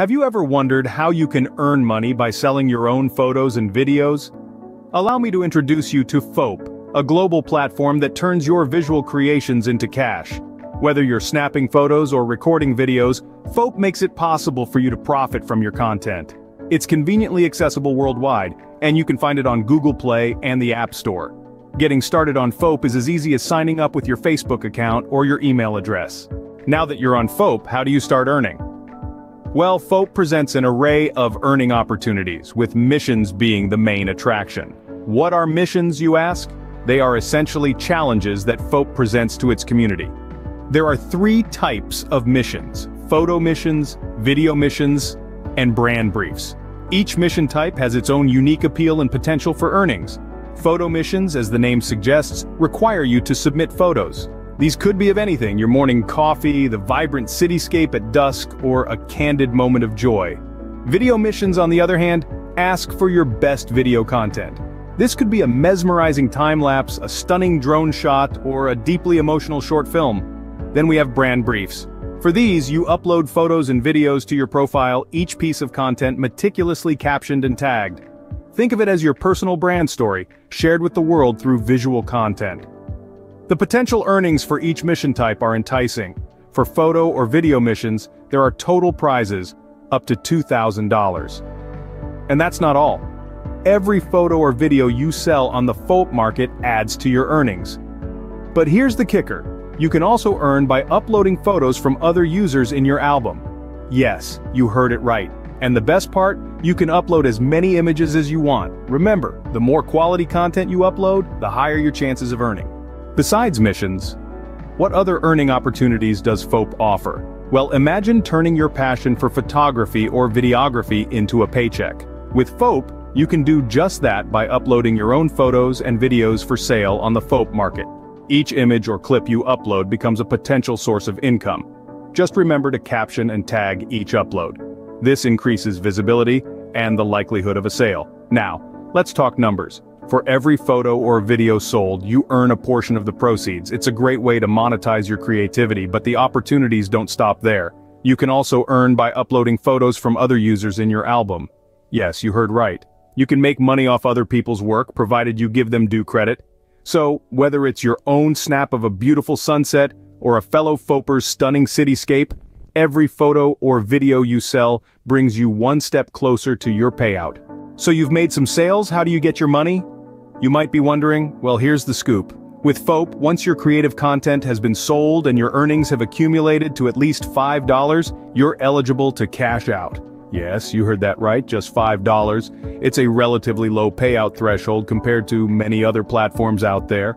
Have you ever wondered how you can earn money by selling your own photos and videos? Allow me to introduce you to Foap, a global platform that turns your visual creations into cash. Whether you're snapping photos or recording videos, Foap makes it possible for you to profit from your content. It's conveniently accessible worldwide, and you can find it on Google Play and the App Store. Getting started on Foap is as easy as signing up with your Facebook account or your email address. Now that you're on Foap, how do you start earning? Well, Foap presents an array of earning opportunities, with missions being the main attraction. What are missions, you ask? They are essentially challenges that Foap presents to its community. There are three types of missions: photo missions, video missions, and brand briefs. Each mission type has its own unique appeal and potential for earnings. Photo missions, as the name suggests, require you to submit photos. These could be of anything: your morning coffee, the vibrant cityscape at dusk, or a candid moment of joy. Video missions, on the other hand, ask for your best video content. This could be a mesmerizing time-lapse, a stunning drone shot, or a deeply emotional short film. Then we have brand briefs. For these, you upload photos and videos to your profile, each piece of content meticulously captioned and tagged. Think of it as your personal brand story, shared with the world through visual content. The potential earnings for each mission type are enticing. For photo or video missions, there are total prizes up to $2,000. And that's not all. Every photo or video you sell on the Foap market adds to your earnings. But here's the kicker: you can also earn by uploading photos from other users in your album. Yes, you heard it right. And the best part, you can upload as many images as you want. Remember, the more quality content you upload, the higher your chances of earning. Besides missions, what other earning opportunities does Foap offer? Well, imagine turning your passion for photography or videography into a paycheck. With Foap, you can do just that by uploading your own photos and videos for sale on the Foap market. Each image or clip you upload becomes a potential source of income. Just remember to caption and tag each upload. This increases visibility and the likelihood of a sale. Now, let's talk numbers. For every photo or video sold, you earn a portion of the proceeds. It's a great way to monetize your creativity, but the opportunities don't stop there. You can also earn by uploading photos from other users in your album. Yes, you heard right. You can make money off other people's work, provided you give them due credit. So, whether it's your own snap of a beautiful sunset, or a fellow Foaper's stunning cityscape, every photo or video you sell brings you one step closer to your payout. So you've made some sales. How do you get your money? You might be wondering. Well, here's the scoop. With Foap, once your creative content has been sold and your earnings have accumulated to at least $5, you're eligible to cash out. Yes, you heard that right, just $5. It's a relatively low payout threshold compared to many other platforms out there.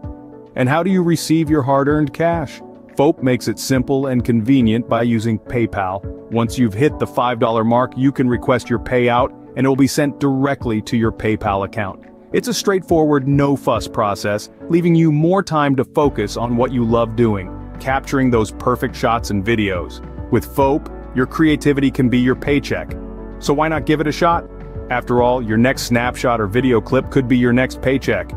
And how do you receive your hard-earned cash? Foap makes it simple and convenient by using PayPal. Once you've hit the $5 mark, you can request your payout, and it will be sent directly to your PayPal account. It's a straightforward, no-fuss process, leaving you more time to focus on what you love doing, capturing those perfect shots and videos. With Foap, your creativity can be your paycheck. So why not give it a shot? After all, your next snapshot or video clip could be your next paycheck.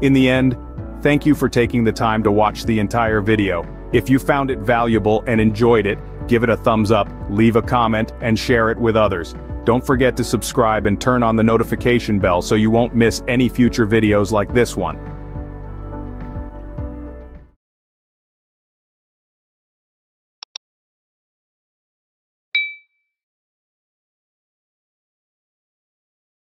In the end, thank you for taking the time to watch the entire video. If you found it valuable and enjoyed it, give it a thumbs up, leave a comment, and share it with others. Don't forget to subscribe and turn on the notification bell so you won't miss any future videos like this one.